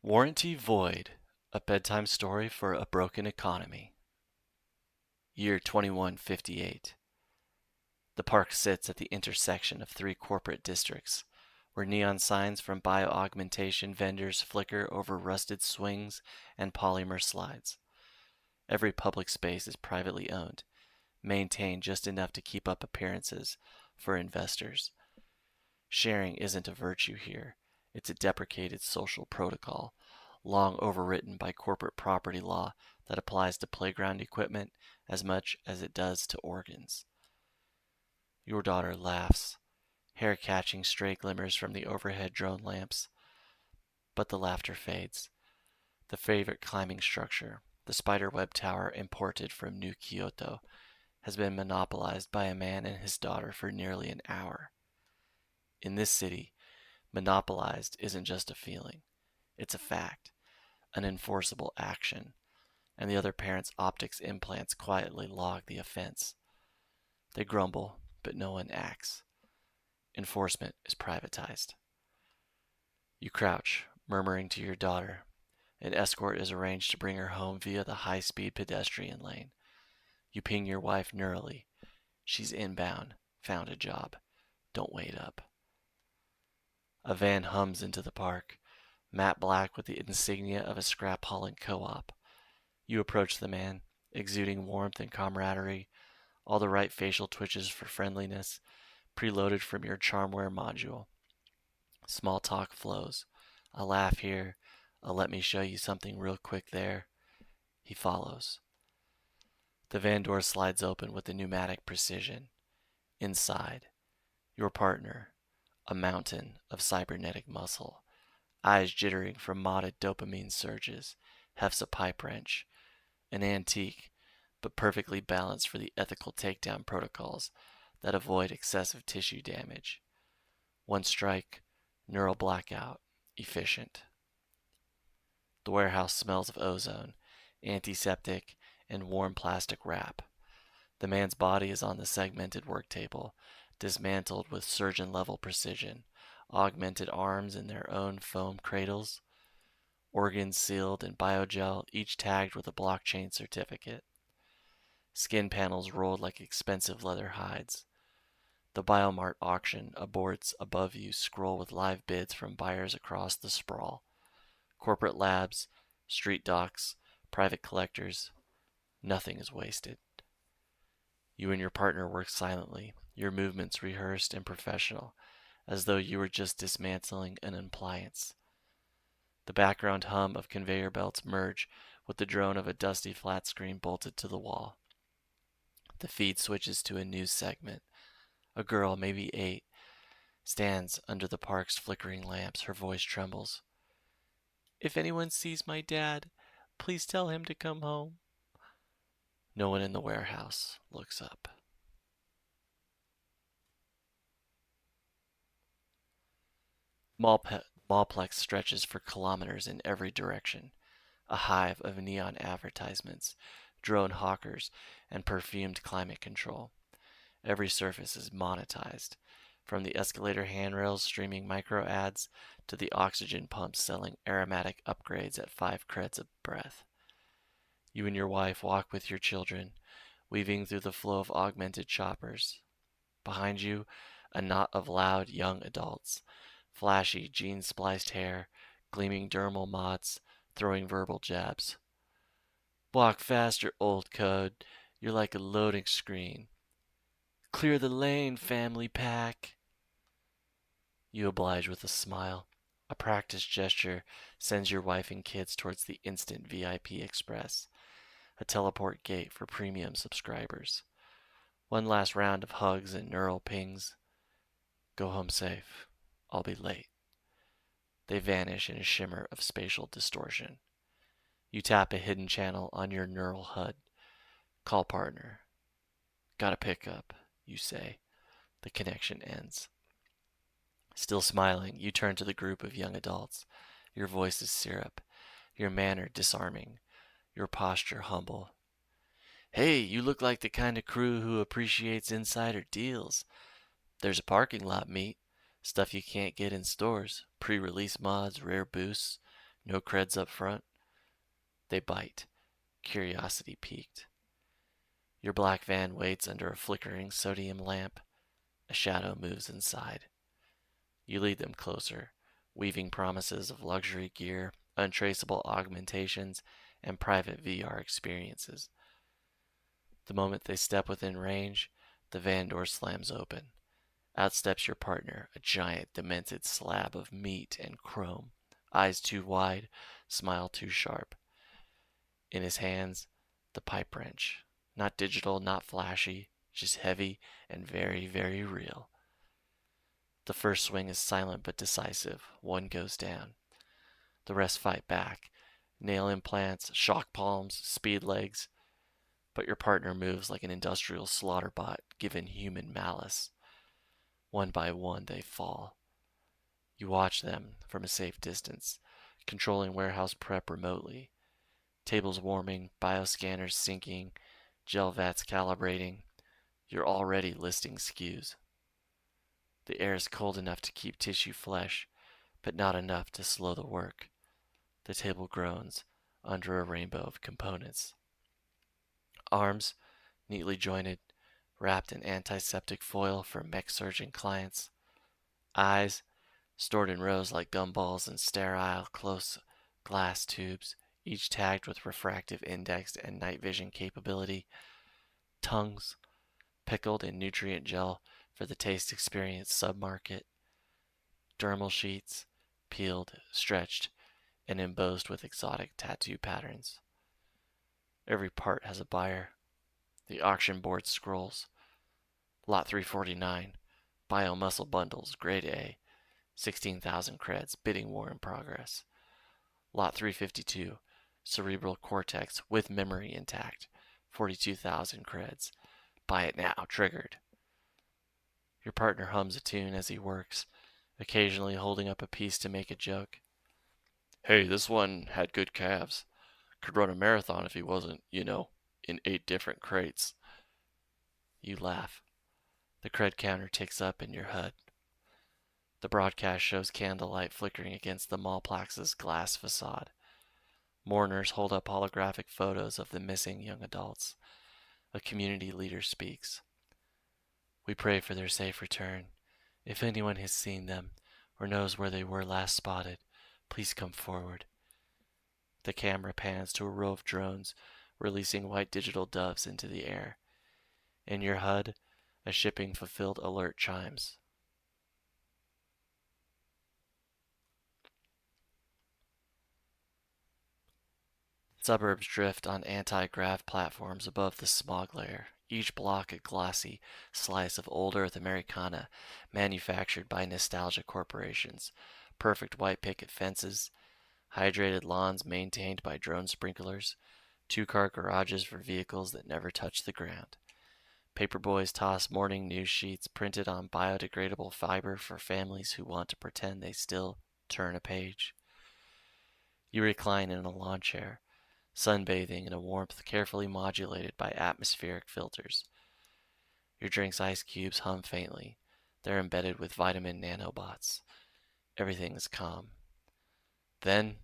Warranty Void, a bedtime story for a broken economy. Year 2158. The park sits at the intersection of three corporate districts, where neon signs from bio-augmentation vendors flicker over rusted swings and polymer slides. Every public space is privately owned, maintained just enough to keep up appearances for investors. Sharing isn't a virtue here, it's a deprecated social protocol, long overwritten by corporate property law that applies to playground equipment as much as it does to organs. Your daughter laughs, hair catching stray glimmers from the overhead drone lamps. But the laughter fades. The favorite climbing structure, the spiderweb tower imported from New Kyoto, has been monopolized by a man and his daughter for nearly an hour. In this city, monopolized isn't just a feeling, it's a fact, an enforceable action, and the other parent's optics implants quietly log the offense. They grumble, but no one acts. Enforcement is privatized. You crouch, murmuring to your daughter. An escort is arranged to bring her home via the high-speed pedestrian lane. You ping your wife neurally. She's inbound, found a job. Don't wait up. A van hums into the park, matte black with the insignia of a scrap-hauling co-op. You approach the man, exuding warmth and camaraderie, all the right facial twitches for friendliness, preloaded from your charmware module. Small talk flows. A laugh here, a let me show you something real quick there. He follows. The van door slides open with a pneumatic precision. Inside, your partner, a mountain of cybernetic muscle, eyes jittering from modded dopamine surges, hefts a pipe wrench, an antique, but perfectly balanced for the ethical takedown protocols that avoid excessive tissue damage. One strike, neural blackout, efficient. The warehouse smells of ozone, antiseptic, and warm plastic wrap. The man's body is on the segmented work table, dismantled with surgeon-level precision, augmented arms in their own foam cradles, organs sealed in biogel, each tagged with a blockchain certificate. Skin panels rolled like expensive leather hides. The Biomart auction aborts above you scroll with live bids from buyers across the sprawl. Corporate labs, street docks, private collectors. Nothing is wasted. You and your partner work silently, your movements rehearsed and professional, as though you were just dismantling an appliance. The background hum of conveyor belts merge with the drone of a dusty flat screen bolted to the wall. The feed switches to a news segment. A girl, maybe 8, stands under the park's flickering lamps. Her voice trembles. If anyone sees my dad, please tell him to come home. No one in the warehouse looks up. Mallplex stretches for kilometers in every direction, a hive of neon advertisements, drone hawkers, and perfumed climate control. Every surface is monetized, from the escalator handrails streaming micro ads to the oxygen pumps selling aromatic upgrades at 5 creds a breath. You and your wife walk with your children, weaving through the flow of augmented shoppers. Behind you, a knot of loud young adults, flashy jean-spliced hair, gleaming dermal mods, throwing verbal jabs. Walk faster, old code. You're like a loading screen. Clear the lane, family pack. You oblige with a smile. A practiced gesture sends your wife and kids towards the instant VIP Express, a teleport gate for premium subscribers. One last round of hugs and neural pings. Go home safe. I'll be late. They vanish in a shimmer of spatial distortion. You tap a hidden channel on your neural HUD. Call partner. Got a pickup, you say. The connection ends. Still smiling, you turn to the group of young adults. Your voice is syrup, your manner disarming, your posture humble. Hey, you look like the kind of crew who appreciates insider deals. There's a parking lot meet, stuff you can't get in stores, pre-release mods, rare boosts, No creds up front. They bite, curiosity piqued. Your black van waits under a flickering sodium lamp. A shadow moves inside. You lead them closer, weaving promises of luxury gear, untraceable augmentations, and private VR experiences. The moment they step within range, the van door slams open. Out steps your partner, a giant, demented slab of meat and chrome, eyes too wide, smile too sharp. In his hands, the pipe wrench. Not digital, not flashy, just heavy and very, very real. The first swing is silent but decisive. One goes down. The rest fight back. Nail implants, shock palms, speed legs. But your partner moves like an industrial slaughter bot given human malice. One by one, they fall. You watch them from a safe distance, controlling warehouse prep remotely. Tables warming, bioscanners syncing, gel vats calibrating. You're already listing SKUs. The air is cold enough to keep tissue flesh, but not enough to slow the work. The table groans under a rainbow of components. Arms, neatly jointed, wrapped in antiseptic foil for mech surgeon clients. Eyes, stored in rows like gumballs in sterile, close glass tubes, each tagged with refractive index and night vision capability. Tongues, pickled in nutrient gel for the taste experience submarket. Dermal sheets, peeled, stretched, and embossed with exotic tattoo patterns. Every part has a buyer. The auction board scrolls. Lot 349, Biomuscle Bundles, Grade A, 16,000 creds, bidding war in progress. Lot 352, Cerebral Cortex with memory intact, 42,000 creds. Buy it now, triggered. Your partner hums a tune as he works, occasionally holding up a piece to make a joke. Hey, this one had good calves. Could run a marathon if he wasn't, in 8 different crates. You laugh. The cred counter ticks up in your HUD. The broadcast shows candlelight flickering against the mallplexes glass facade. Mourners hold up holographic photos of the missing young adults. A community leader speaks. We pray for their safe return. If anyone has seen them or knows where they were last spotted, please come forward. The camera pans to a row of drones releasing white digital doves into the air. In your HUD, a shipping fulfilled alert chimes. Suburbs drift on anti-grav platforms above the smog layer, each block a glossy slice of old earth Americana manufactured by nostalgia corporations, perfect white picket fences, hydrated lawns maintained by drone sprinklers, two-car garages for vehicles that never touch the ground. Paperboys toss morning news sheets printed on biodegradable fiber for families who want to pretend they still turn a page. You recline in a lawn chair, sunbathing in a warmth carefully modulated by atmospheric filters. Your drink's ice cubes hum faintly. They're embedded with vitamin nanobots. Everything is calm. Then,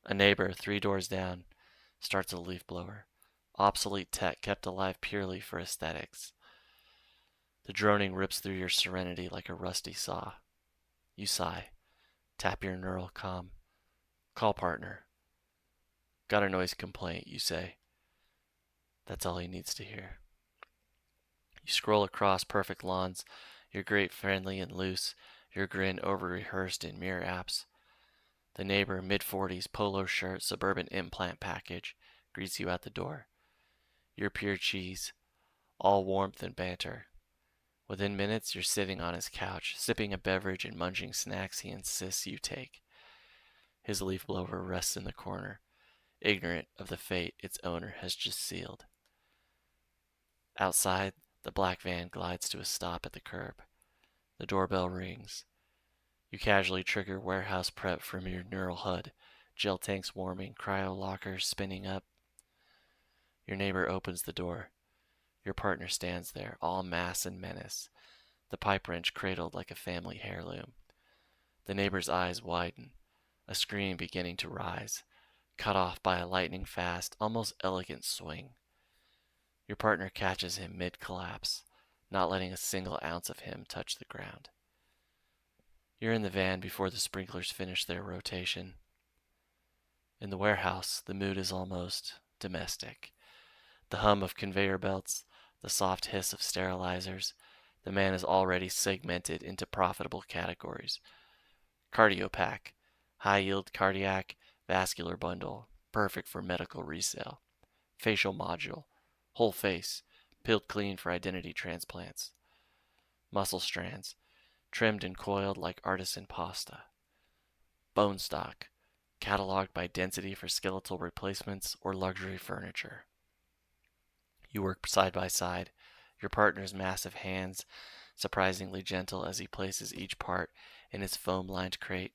a neighbor 3 doors down starts a leaf blower. Obsolete tech kept alive purely for aesthetics. The droning rips through your serenity like a rusty saw. You sigh. Tap your neural comm. Call partner. Got a noise complaint, you say. That's all he needs to hear. You scroll across perfect lawns, your grate friendly and loose, your grin over-rehearsed in mirror apps. The neighbor, mid-40s, polo shirt, suburban implant package, greets you at the door. You're pure cheese, all warmth and banter. Within minutes, you're sitting on his couch, sipping a beverage and munching snacks he insists you take. His leaf blower rests in the corner, ignorant of the fate its owner has just sealed. Outside, the black van glides to a stop at the curb. The doorbell rings. You casually trigger warehouse prep from your neural HUD, gel tanks warming, cryo lockers spinning up. Your neighbor opens the door. Your partner stands there, all mass and menace. the pipe wrench cradled like a family heirloom. The neighbor's eyes widen, a scream beginning to rise, cut off by a lightning fast, almost elegant swing. Your partner catches him mid-collapse, not letting a single ounce of him touch the ground. You're in the van before the sprinklers finish their rotation. In the warehouse, the mood is almost domestic. The hum of conveyor belts, the soft hiss of sterilizers. The man is already segmented into profitable categories. Cardio pack, high yield cardiac, vascular bundle, perfect for medical resale. Facial module, whole face, peeled clean for identity transplants. Muscle strands, trimmed and coiled like artisan pasta. Bone stock, cataloged by density for skeletal replacements or luxury furniture. You work side by side, your partner's massive hands surprisingly gentle as he places each part in its foam-lined crate.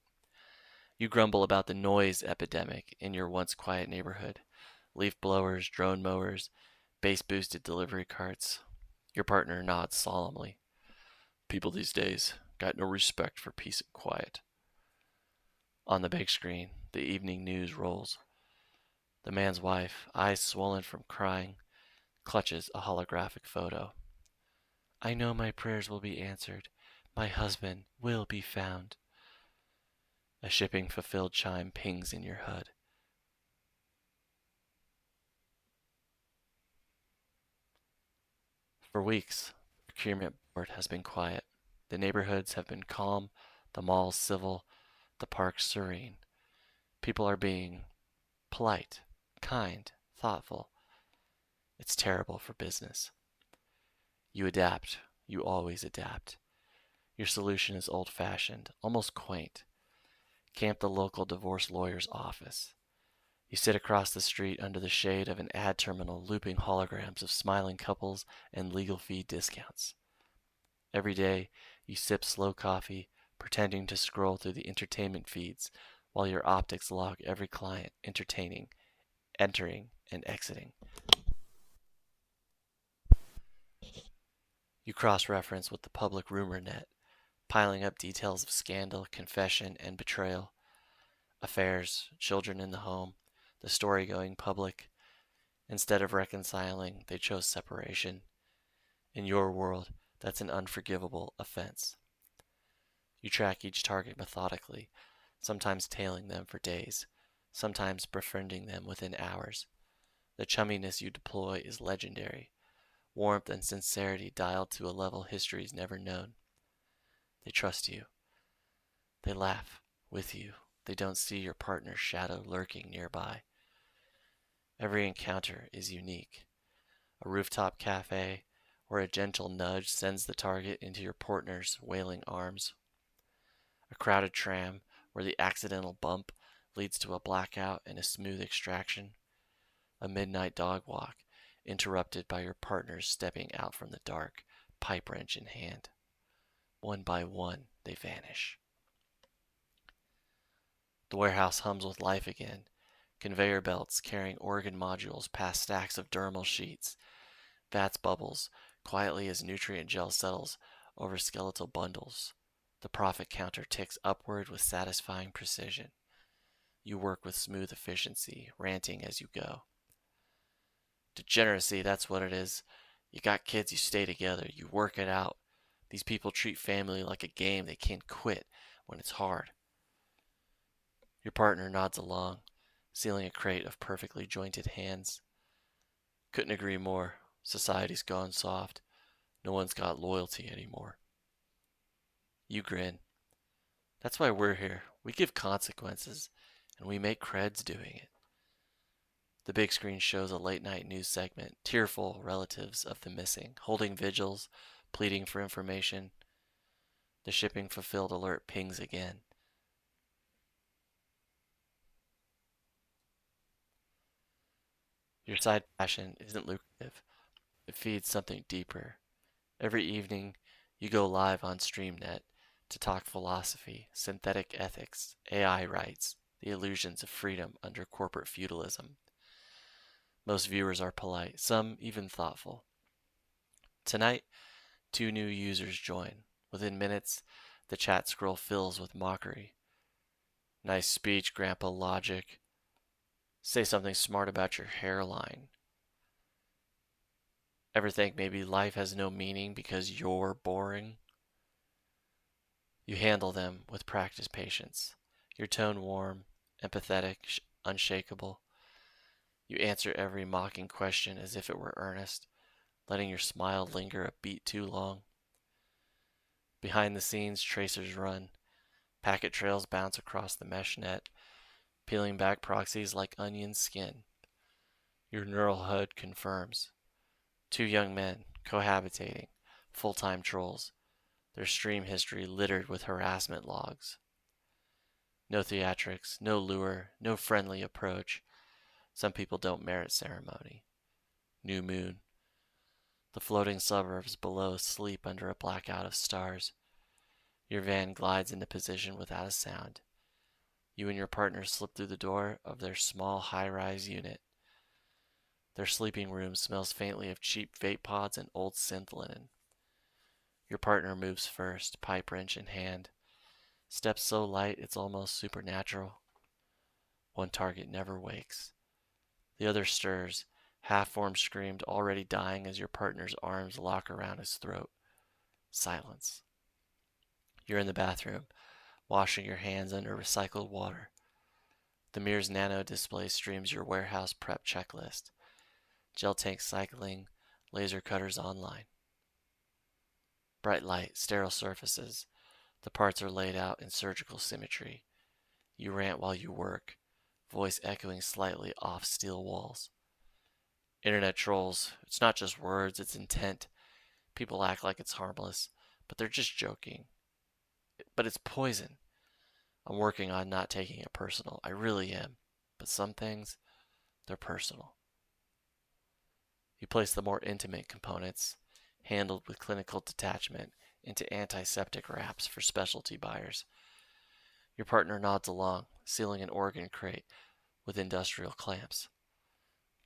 You grumble about the noise epidemic in your once quiet neighborhood. Leaf blowers, drone mowers, bass-boosted delivery carts. Your partner nods solemnly. People these days got no respect for peace and quiet. On the big screen, the evening news rolls. The man's wife, eyes swollen from crying, clutches a holographic photo. I know my prayers will be answered. My husband will be found. A shipping fulfilled chime pings in your HUD. For weeks, the procurement board has been quiet. The neighborhoods have been calm, the malls civil, the parks serene. People are being polite, kind, thoughtful. It's terrible for business. You adapt. You always adapt. Your solution is old-fashioned, almost quaint. Camp the local divorce lawyer's office. You sit across the street under the shade of an ad terminal looping holograms of smiling couples and legal fee discounts. Every day, you sip slow coffee, pretending to scroll through the entertainment feeds while your optics log every client entertaining, entering, and exiting. You cross-reference with the public rumor net, piling up details of scandal, confession, and betrayal. Affairs, children in the home, the story going public. Instead of reconciling, they chose separation. In your world, that's an unforgivable offense. You track each target methodically, sometimes tailing them for days, sometimes befriending them within hours. The chumminess you deploy is legendary, warmth and sincerity dialed to a level history's never known. They trust you. They laugh with you. They don't see your partner's shadow lurking nearby. Every encounter is unique. A rooftop cafe where a gentle nudge sends the target into your partner's wailing arms. A crowded tram where the accidental bump leads to a blackout and a smooth extraction. A midnight dog walk interrupted by your partners stepping out from the dark, pipe wrench in hand. One by one, they vanish. The warehouse hums with life again. Conveyor belts carrying organ modules past stacks of dermal sheets. Vats bubbles quietly as nutrient gel settles over skeletal bundles. The profit counter ticks upward with satisfying precision. You work with smooth efficiency, ranting as you go. Degeneracy, that's what it is. You got kids, you stay together, you work it out. These people treat family like a game they can't quit when it's hard. Your partner nods along, sealing a crate of perfectly jointed hands. Couldn't agree more. Society's gone soft. No one's got loyalty anymore. You grin. That's why we're here. We give consequences, and we make creds doing it. The big screen shows a late night news segment, tearful relatives of the missing, holding vigils, pleading for information. The shipping fulfilled alert pings again. Your side passion isn't lucrative. It feeds something deeper. Every evening, you go live on StreamNet to talk philosophy, synthetic ethics, AI rights, the illusions of freedom under corporate feudalism. Most viewers are polite, some even thoughtful. Tonight, 2 new users join. Within minutes, the chat scroll fills with mockery. Nice speech, Grandpa Logic. Say something smart about your hairline. Ever think maybe life has no meaning because you're boring? You handle them with practiced patience. Your tone warm, empathetic, unshakable. You answer every mocking question as if it were earnest, letting your smile linger a beat too long. Behind the scenes, tracers run. Packet trails bounce across the mesh net, peeling back proxies like onion skin. Your neural HUD confirms. Two young men, cohabitating, full-time trolls, their stream history littered with harassment logs. No theatrics, no lure, no friendly approach. Some people don't merit ceremony. New moon. The floating suburbs below sleep under a blackout of stars. Your van glides into position without a sound. You and your partner slip through the door of their small high-rise unit. Their sleeping room smells faintly of cheap vape pods and old synth linen. Your partner moves first, pipe wrench in hand. Steps so light it's almost supernatural. One target never wakes. The other stirs, half-formed screamed already dying as your partner's arms lock around his throat. Silence. You're in the bathroom, washing your hands under recycled water. The mirror's nano display streams your warehouse prep checklist. Gel tank cycling, laser cutters online. Bright light, sterile surfaces. The parts are laid out in surgical symmetry. You rant while you work, voice echoing slightly off steel walls. Internet trolls, it's not just words, it's intent. People act like it's harmless, but they're just joking. But it's poison. I'm working on not taking it personal. I really am. But some things, they're personal. You place the more intimate components, handled with clinical detachment, into antiseptic wraps for specialty buyers. Your partner nods along, sealing an organ crate with industrial clamps.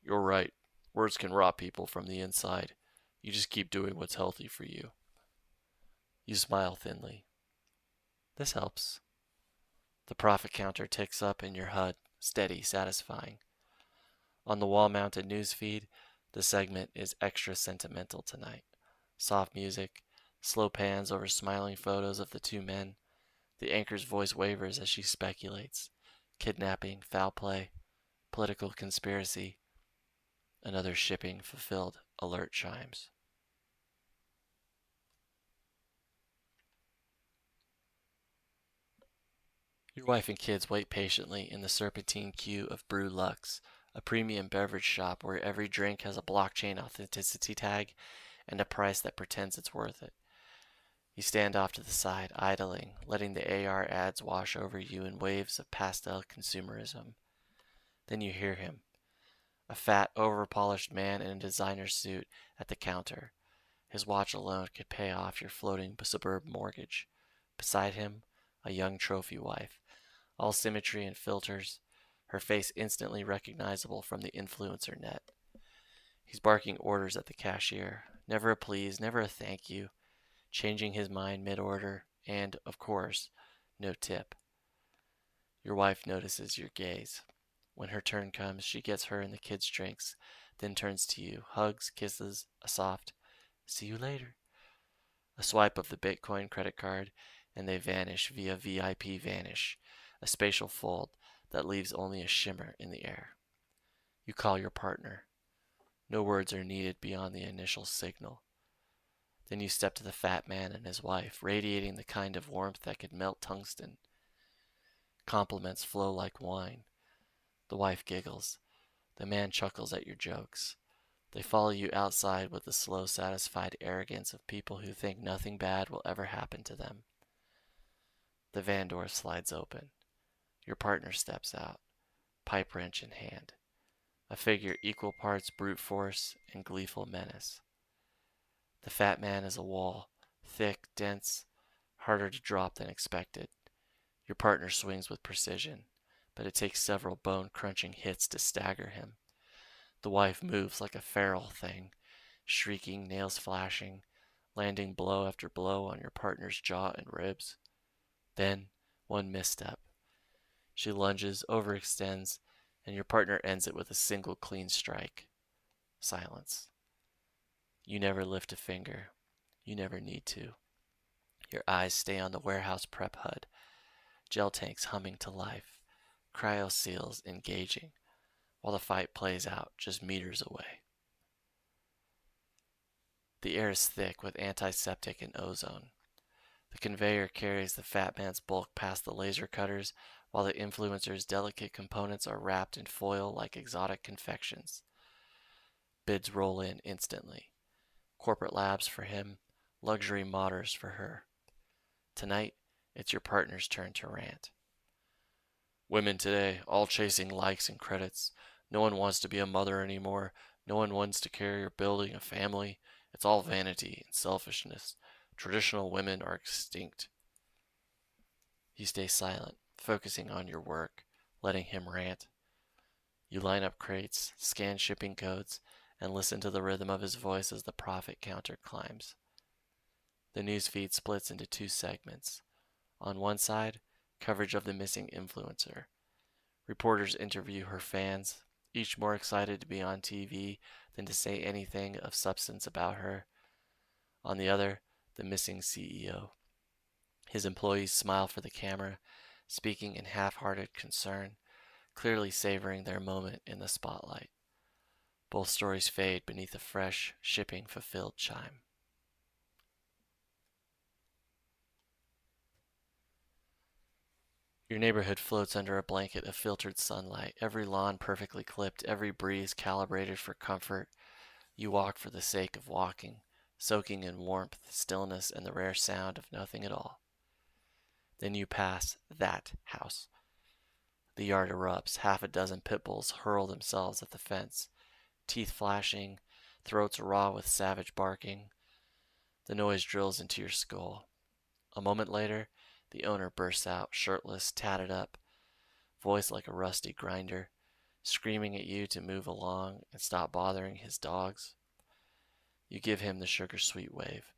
You're right. Words can rot people from the inside. You just keep doing what's healthy for you. You smile thinly. This helps. The profit counter ticks up in your HUD, steady, satisfying. On the wall-mounted newsfeed, the segment is extra sentimental tonight. Soft music, slow pans over smiling photos of the two men. The anchor's voice wavers as she speculates. Kidnapping, foul play, political conspiracy. Another shipping fulfilled alert chimes. Your wife and kids wait patiently in the serpentine queue of Brew Lux, a premium beverage shop where every drink has a blockchain authenticity tag and a price that pretends it's worth it. You stand off to the side, idling, letting the AR ads wash over you in waves of pastel consumerism. Then you hear him, a fat, over-polished man in a designer suit at the counter. His watch alone could pay off your floating suburb mortgage. Beside him, a young trophy wife, all symmetry and filters, her face instantly recognizable from the influencer net. He's barking orders at the cashier. Never a please, never a thank you, changing his mind mid-order, and, of course, no tip. Your wife notices your gaze. When her turn comes, she gets her and the kids' drinks, then turns to you, hugs, kisses, a soft, "See you later." A swipe of the Bitcoin credit card, and they vanish via VIP vanish, a spatial fold that leaves only a shimmer in the air. You call your partner. No words are needed beyond the initial signal. Then you step to the fat man and his wife, radiating the kind of warmth that could melt tungsten. Compliments flow like wine. The wife giggles. The man chuckles at your jokes. They follow you outside with the slow, satisfied arrogance of people who think nothing bad will ever happen to them. The van door slides open. Your partner steps out, pipe wrench in hand, a figure equal parts brute force and gleeful menace. The fat man is a wall, thick, dense, harder to drop than expected. Your partner swings with precision, but it takes several bone-crunching hits to stagger him. The wife moves like a feral thing, shrieking, nails flashing, landing blow after blow on your partner's jaw and ribs. Then, one misstep. She lunges, overextends, and your partner ends it with a single clean strike. Silence. You never lift a finger. You never need to. Your eyes stay on the warehouse prep HUD, gel tanks humming to life, cryo seals engaging, while the fight plays out just meters away. The air is thick with antiseptic and ozone. The conveyor carries the fat man's bulk past the laser cutters, while the influencer's delicate components are wrapped in foil like exotic confections. Bids roll in instantly. Corporate labs for him, luxury modders for her. Tonight, it's your partner's turn to rant. Women today, all chasing likes and credits. No one wants to be a mother anymore. No one wants to carry or building a family. It's all vanity and selfishness. Traditional women are extinct. You stay silent, focusing on your work, letting him rant. You line up crates, scan shipping codes, and listen to the rhythm of his voice as the profit counter climbs. The news feed splits into two segments. On one side, coverage of the missing influencer. Reporters interview her fans, each more excited to be on TV than to say anything of substance about her. On the other, the missing CEO. His employees smile for the camera, speaking in half-hearted concern, clearly savoring their moment in the spotlight. Both stories fade beneath a fresh, shipping-fulfilled chime. Your neighborhood floats under a blanket of filtered sunlight, every lawn perfectly clipped, every breeze calibrated for comfort. You walk for the sake of walking, soaking in warmth, stillness, and the rare sound of nothing at all. Then you pass that house. The yard erupts. Half a dozen pit bulls hurl themselves at the fence, teeth flashing, throats raw with savage barking. The noise drills into your skull. A moment later, the owner bursts out, shirtless, tatted up, voice like a rusty grinder, screaming at you to move along and stop bothering his dogs. You give him the sugar-sweet wave.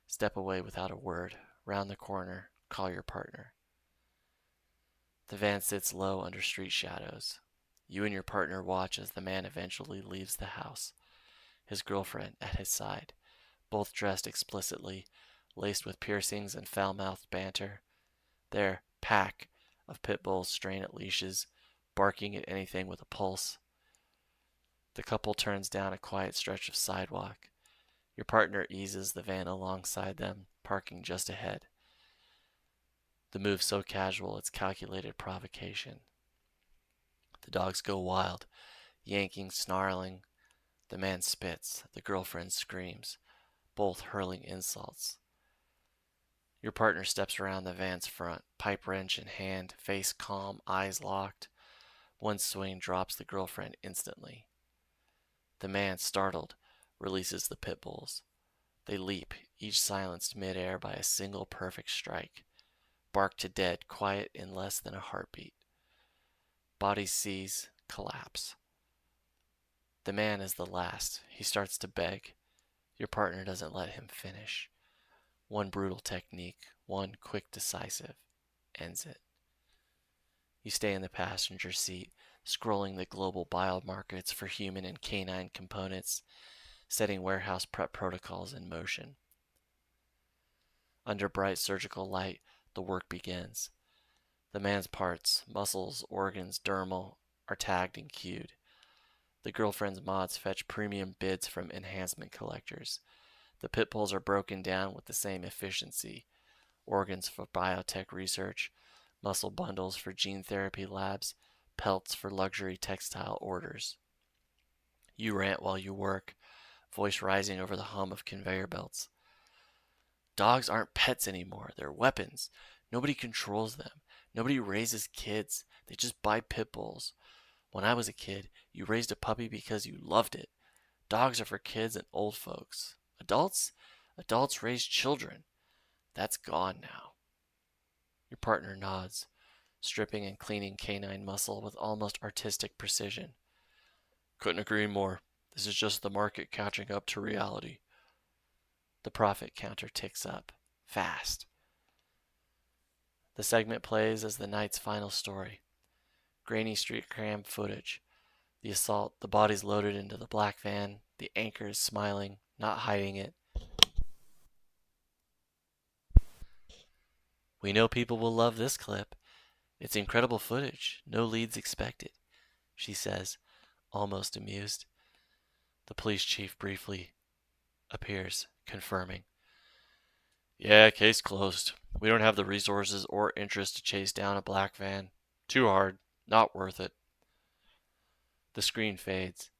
Step away without a word. Round the corner, call your partner. The van sits low under street shadows. You and your partner watch as the man eventually leaves the house, his girlfriend at his side, both dressed explicitly, laced with piercings and foul-mouthed banter. Their pack of pit bulls strain at leashes, barking at anything with a pulse. The couple turns down a quiet stretch of sidewalk. Your partner eases the van alongside them, parking just ahead. The move so casual it's calculated provocation. The dogs go wild, yanking, snarling. The man spits. The girlfriend screams, both hurling insults. Your partner steps around the van's front, pipe wrench in hand, face calm, eyes locked. One swing drops the girlfriend instantly. The man, startled, releases the pit bulls. They leap, each silenced midair by a single perfect strike. Bark to dead, quiet in less than a heartbeat. Bodies seize, collapse. The man is the last. He starts to beg. Your partner doesn't let him finish. One brutal technique, one quick decisive, ends it. You stay in the passenger seat, scrolling the global biomarkets for human and canine components, setting warehouse prep protocols in motion. Under bright surgical light, the work begins. The man's parts, muscles, organs, dermal, are tagged and cued. The girlfriend's mods fetch premium bids from enhancement collectors. The pit bulls are broken down with the same efficiency. Organs for biotech research, muscle bundles for gene therapy labs, pelts for luxury textile orders. You rant while you work, voice rising over the hum of conveyor belts. Dogs aren't pets anymore. They're weapons. Nobody controls them. Nobody raises kids. They just buy pit bulls. When I was a kid, you raised a puppy because you loved it. Dogs are for kids and old folks. Adults? Adults raise children. That's gone now. Your partner nods, stripping and cleaning canine muscle with almost artistic precision. Couldn't agree more. This is just the market catching up to reality. The profit counter ticks up. Fast. The segment plays as the night's final story. Grainy street cam footage. The assault, the bodies loaded into the black van, the anchors smiling, not hiding it. We know people will love this clip. It's incredible footage. No leads expected, she says, almost amused. The police chief briefly appears, confirming. Yeah, case closed. We don't have the resources or interest to chase down a black van. Too hard. Not worth it. The screen fades.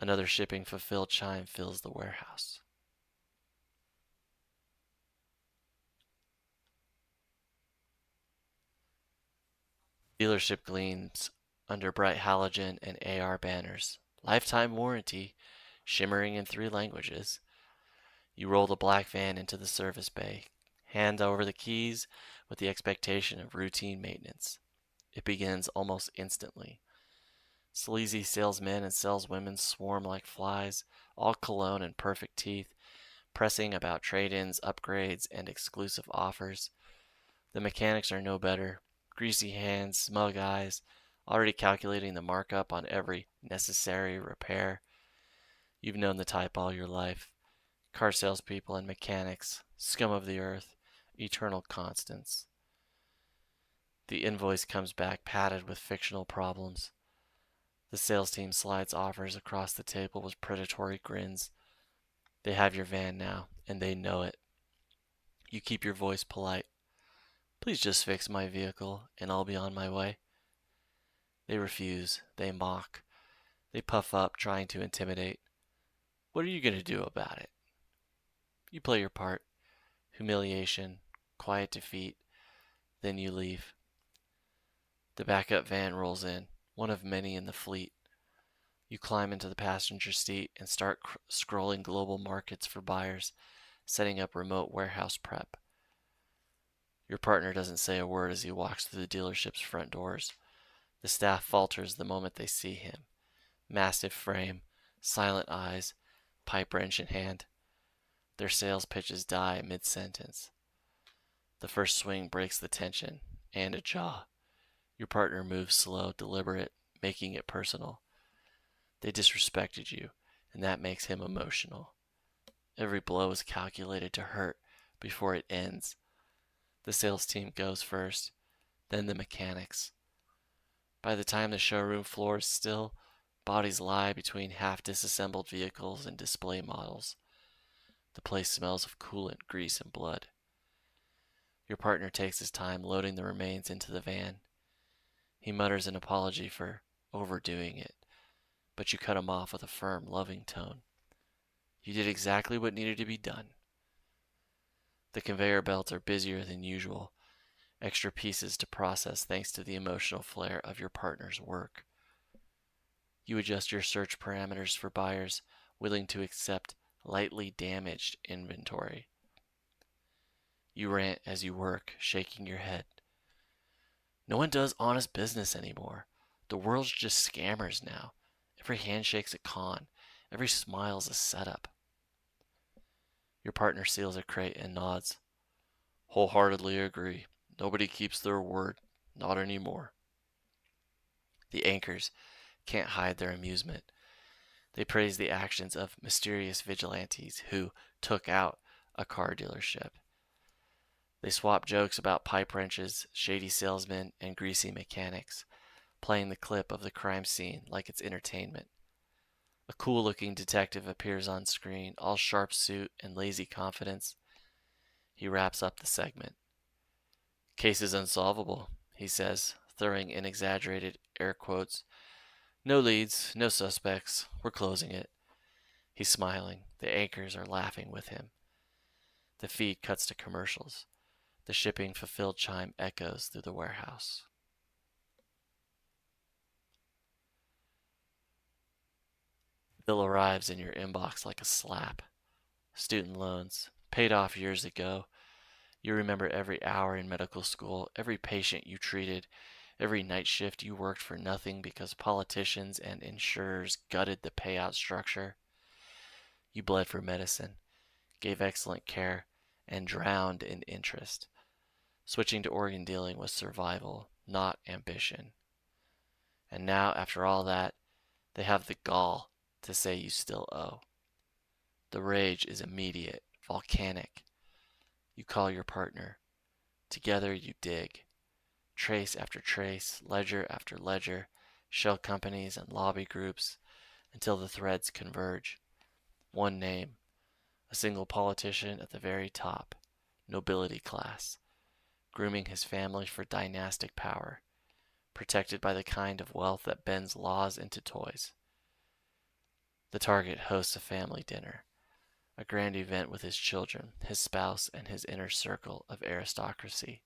Another shipping fulfilled chime fills the warehouse. Dealership gleams under bright halogen and AR banners. Lifetime warranty, shimmering in 3 languages. You roll the black van into the service bay, hand over the keys with the expectation of routine maintenance. It begins almost instantly. Sleazy salesmen and saleswomen swarm like flies, all cologne and perfect teeth, pressing about trade-ins, upgrades, and exclusive offers. The mechanics are no better. Greasy hands, smug eyes, already calculating the markup on every necessary repair. You've known the type all your life. Car salespeople and mechanics, scum of the earth, eternal constants. The invoice comes back padded with fictional problems. The sales team slides offers across the table with predatory grins. They have your van now, and they know it. You keep your voice polite. Please just fix my vehicle, and I'll be on my way. They refuse. They mock. They puff up, trying to intimidate. What are you going to do about it? You play your part. Humiliation, quiet defeat. Then you leave. The backup van rolls in, one of many in the fleet. You climb into the passenger seat and start scrolling global markets for buyers, setting up remote warehouse prep. Your partner doesn't say a word as he walks through the dealership's front doors. The staff falters the moment they see him. Massive frame, silent eyes, pipe wrench in hand. Their sales pitches die mid-sentence. The first swing breaks the tension, and a jaw. Your partner moves slow, deliberate, making it personal. They disrespected you, and that makes him emotional. Every blow is calculated to hurt before it ends. The sales team goes first, then the mechanics. By the time the showroom floor is still, bodies lie between half-disassembled vehicles and display models. The place smells of coolant, grease, and blood. Your partner takes his time loading the remains into the van. He mutters an apology for overdoing it, but you cut him off with a firm, loving tone. You did exactly what needed to be done. The conveyor belts are busier than usual, extra pieces to process thanks to the emotional flair of your partner's work. You adjust your search parameters for buyers willing to accept lightly damaged inventory. You rant as you work, shaking your head. No one does honest business anymore. The world's just scammers now. Every handshake's a con. Every smile's a setup. Your partner seals a crate and nods. Wholeheartedly agree. Nobody keeps their word. Not anymore. The anchors can't hide their amusement. They praise the actions of mysterious vigilantes who took out a car dealership. They swap jokes about pipe wrenches, shady salesmen, and greasy mechanics, playing the clip of the crime scene like it's entertainment. A cool-looking detective appears on screen, all sharp suit and lazy confidence. He wraps up the segment. Case is unsolvable, he says, throwing in exaggerated air quotes. No leads, no suspects. We're closing it. He's smiling. The anchors are laughing with him. The feed cuts to commercials. The shipping fulfilled chime echoes through the warehouse. Bill arrives in your inbox like a slap. Student loans, paid off years ago. You remember every hour in medical school, every patient you treated, every night shift you worked for nothing because politicians and insurers gutted the payout structure. You bled for medicine, gave excellent care, and drowned in interest. Switching to organ dealing was survival, not ambition. And now, after all that, they have the gall to say you still owe. The rage is immediate, volcanic. You call your partner. Together you dig. Trace after trace, ledger after ledger, shell companies and lobby groups, until the threads converge. One name, a single politician at the very top, nobility class, grooming his family for dynastic power, protected by the kind of wealth that bends laws into toys. The target hosts a family dinner, a grand event with his children, his spouse, and his inner circle of aristocracy.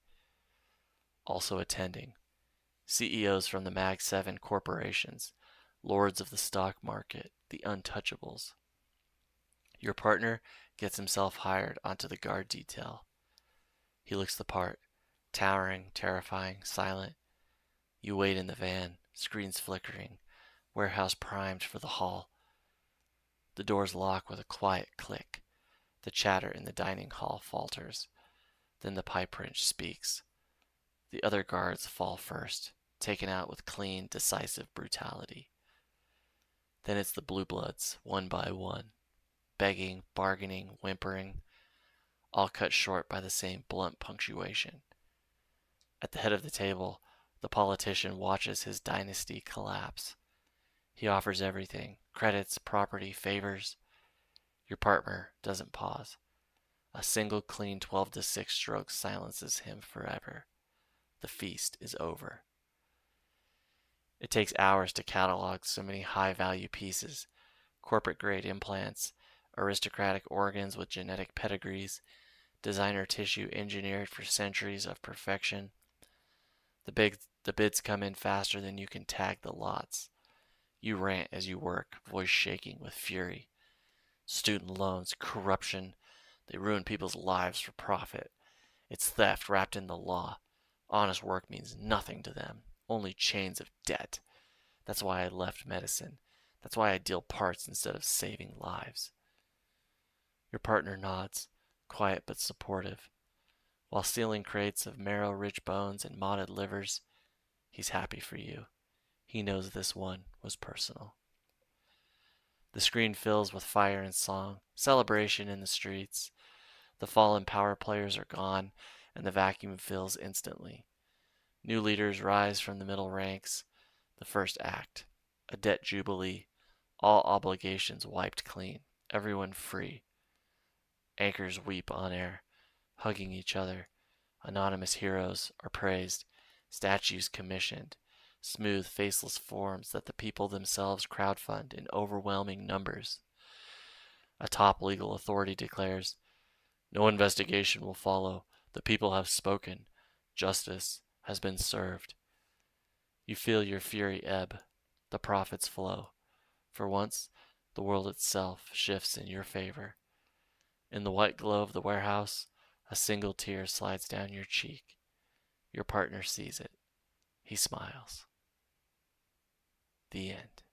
Also attending, CEOs from the Mag 7 corporations, lords of the stock market, the untouchables. Your partner gets himself hired onto the guard detail. He looks the part, towering, terrifying, silent. You wait in the van, screens flickering, warehouse primed for the haul. The doors lock with a quiet click. The chatter in the dining hall falters. Then the pipe wrench speaks. The other guards fall first, taken out with clean, decisive brutality. Then it's the blue bloods, one by one, begging, bargaining, whimpering, all cut short by the same blunt punctuation. At the head of the table, the politician watches his dynasty collapse. He offers everything, credits, property, favors. Your partner doesn't pause. A single clean 12-6 stroke silences him forever. The feast is over. It takes hours to catalog so many high-value pieces, corporate-grade implants, aristocratic organs with genetic pedigrees, designer tissue engineered for centuries of perfection. The bids come in faster than you can tag the lots. You rant as you work, voice shaking with fury. Student loans, corruption, they ruin people's lives for profit. It's theft wrapped in the law. Honest work means nothing to them, only chains of debt. That's why I left medicine. That's why I deal parts instead of saving lives. Your partner nods, quiet but supportive. While sealing crates of marrow-rich bones and modded livers, he's happy for you. He knows this one was personal. The screen fills with fire and song, celebration in the streets. The fallen power players are gone, and the vacuum fills instantly. New leaders rise from the middle ranks. The first act, a debt jubilee, all obligations wiped clean, everyone free. Anchors weep on air, hugging each other. Anonymous heroes are praised, statues commissioned, smooth, faceless forms that the people themselves crowdfund in overwhelming numbers. A top legal authority declares, "No investigation will follow. The people have spoken. Justice has been served." You feel your fury ebb. The profits flow. For once, the world itself shifts in your favor. In the white glow of the warehouse, a single tear slides down your cheek. Your partner sees it. He smiles. The end.